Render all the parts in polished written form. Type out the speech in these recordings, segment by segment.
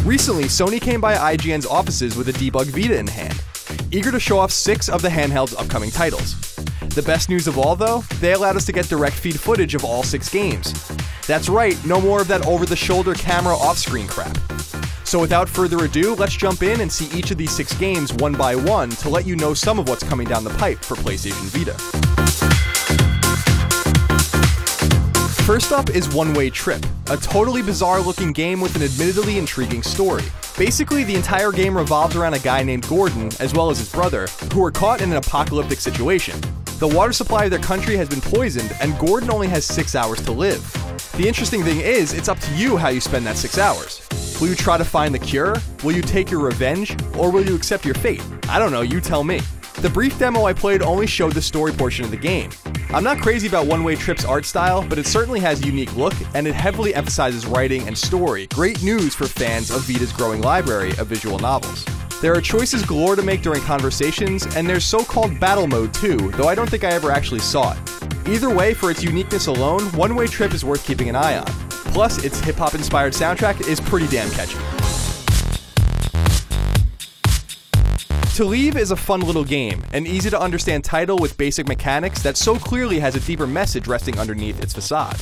Recently, Sony came by IGN's offices with a Debug Vita in hand, eager to show off 6 of the handheld's upcoming titles. The best news of all, though, they allowed us to get direct feed footage of all 6 games. That's right, no more of that over-the-shoulder camera off-screen crap. So without further ado, let's jump in and see each of these 6 games one by one to let you know some of what's coming down the pipe for PlayStation Vita. First up is One Way Trip, a totally bizarre-looking game with an admittedly intriguing story. Basically, the entire game revolves around a guy named Gordon, as well as his brother, who are caught in an apocalyptic situation. The water supply of their country has been poisoned, and Gordon only has 6 hours to live. The interesting thing is, it's up to you how you spend that 6 hours. Will you try to find the cure? Will you take your revenge? Or will you accept your fate? I don't know, you tell me. The brief demo I played only showed the story portion of the game. I'm not crazy about One Way Trip's art style, but it certainly has a unique look, and it heavily emphasizes writing and story. Great news for fans of Vita's growing library of visual novels. There are choices galore to make during conversations, and there's so-called battle mode too, though I don't think I ever actually saw it. Either way, for its uniqueness alone, One Way Trip is worth keeping an eye on. Plus, its hip-hop inspired soundtrack is pretty damn catchy. To Leave is a fun little game, an easy-to-understand title with basic mechanics that so clearly has a deeper message resting underneath its facade.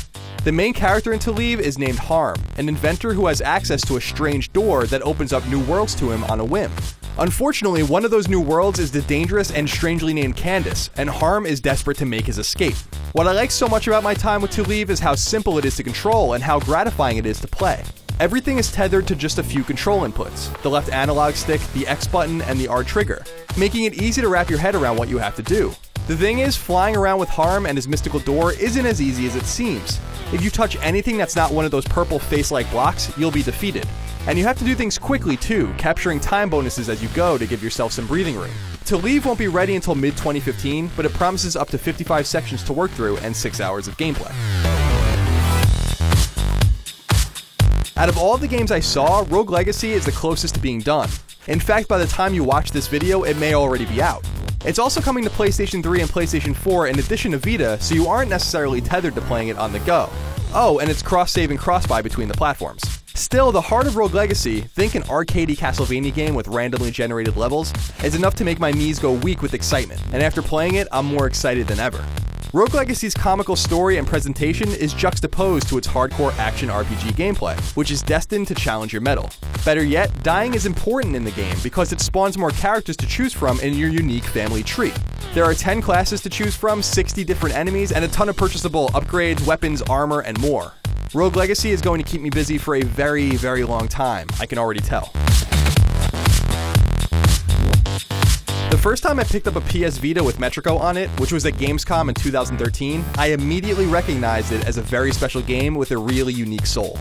The main character in To Leave is named Harm, an inventor who has access to a strange door that opens up new worlds to him on a whim. Unfortunately, one of those new worlds is the dangerous and strangely named Candace, and Harm is desperate to make his escape. What I like so much about my time with To Leave is how simple it is to control and how gratifying it is to play. Everything is tethered to just a few control inputs, the left analog stick, the X button, and the R trigger, making it easy to wrap your head around what you have to do. The thing is, flying around with Harm and his mystical door isn't as easy as it seems. If you touch anything that's not one of those purple face-like blocks, you'll be defeated. And you have to do things quickly too, capturing time bonuses as you go to give yourself some breathing room. To Leave won't be ready until mid-2015, but it promises up to 55 sections to work through and 6 hours of gameplay. Out of all the games I saw, Rogue Legacy is the closest to being done. In fact, by the time you watch this video, it may already be out. It's also coming to PlayStation 3 and PlayStation 4 in addition to Vita, so you aren't necessarily tethered to playing it on the go. Oh, and it's cross-save and cross-buy between the platforms. Still, the heart of Rogue Legacy, think an arcadey Castlevania game with randomly generated levels, is enough to make my knees go weak with excitement, and after playing it, I'm more excited than ever. Rogue Legacy's comical story and presentation is juxtaposed to its hardcore action RPG gameplay, which is destined to challenge your mettle. Better yet, dying is important in the game because it spawns more characters to choose from in your unique family tree. There are 10 classes to choose from, 60 different enemies, and a ton of purchasable upgrades, weapons, armor, and more. Rogue Legacy is going to keep me busy for a very, very long time, I can already tell. The first time I picked up a PS Vita with Metrico on it, which was at Gamescom in 2013, I immediately recognized it as a very special game with a really unique soul.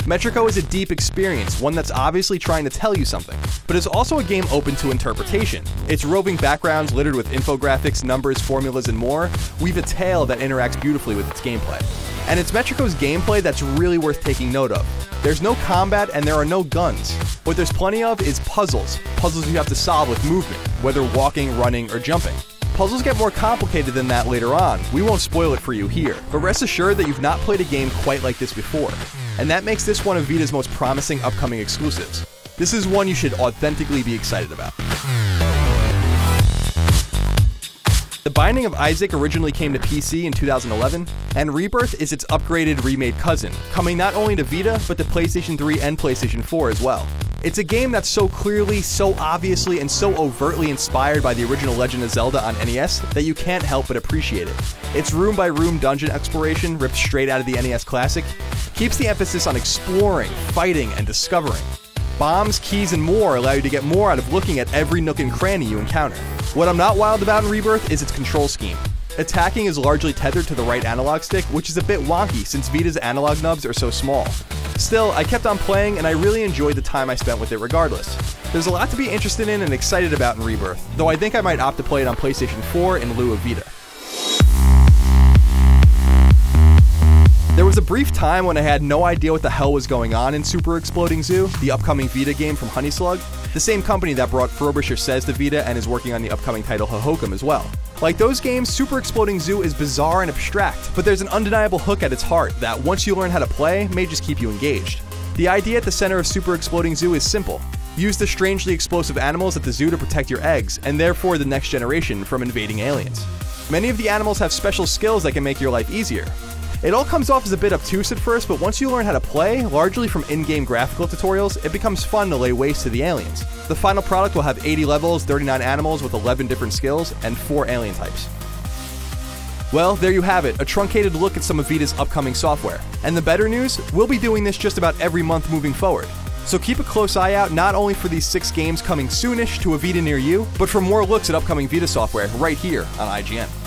Metrico is a deep experience, one that's obviously trying to tell you something, but it's also a game open to interpretation. Its roving backgrounds littered with infographics, numbers, formulas, and more weave a tale that interacts beautifully with its gameplay. And it's Metrico's gameplay that's really worth taking note of. There's no combat and there are no guns. What there's plenty of is puzzles. Puzzles you have to solve with movement, whether walking, running, or jumping. Puzzles get more complicated than that later on. We won't spoil it for you here, but rest assured that you've not played a game quite like this before. And that makes this one of Vita's most promising upcoming exclusives. This is one you should authentically be excited about. The Binding of Isaac originally came to PC in 2011, and Rebirth is its upgraded, remade cousin, coming not only to Vita, but to PlayStation 3 and PlayStation 4 as well. It's a game that's so clearly, so obviously, and so overtly inspired by the original Legend of Zelda on NES that you can't help but appreciate it. Its room-by-room dungeon exploration, ripped straight out of the NES Classic, keeps the emphasis on exploring, fighting, and discovering. Bombs, keys, and more allow you to get more out of looking at every nook and cranny you encounter. What I'm not wild about in Rebirth is its control scheme. Attacking is largely tethered to the right analog stick, which is a bit wonky since Vita's analog nubs are so small. Still, I kept on playing and I really enjoyed the time I spent with it regardless. There's a lot to be interested in and excited about in Rebirth, though I think I might opt to play it on PlayStation 4 in lieu of Vita. There was a brief time when I had no idea what the hell was going on in Super Exploding Zoo, the upcoming Vita game from Honeyslug, the same company that brought Frobisher Says to Vita and is working on the upcoming title Hohokum as well. Like those games, Super Exploding Zoo is bizarre and abstract, but there's an undeniable hook at its heart that, once you learn how to play, may just keep you engaged. The idea at the center of Super Exploding Zoo is simple. Use the strangely explosive animals at the zoo to protect your eggs, and therefore the next generation from invading aliens. Many of the animals have special skills that can make your life easier. It all comes off as a bit obtuse at first, but once you learn how to play, largely from in-game graphical tutorials, it becomes fun to lay waste to the aliens. The final product will have 80 levels, 39 animals with 11 different skills, and 4 alien types. Well, there you have it, a truncated look at some of Vita's upcoming software. And the better news, we'll be doing this just about every month moving forward. So keep a close eye out not only for these 6 games coming soonish to a Vita near you, but for more looks at upcoming Vita software right here on IGN.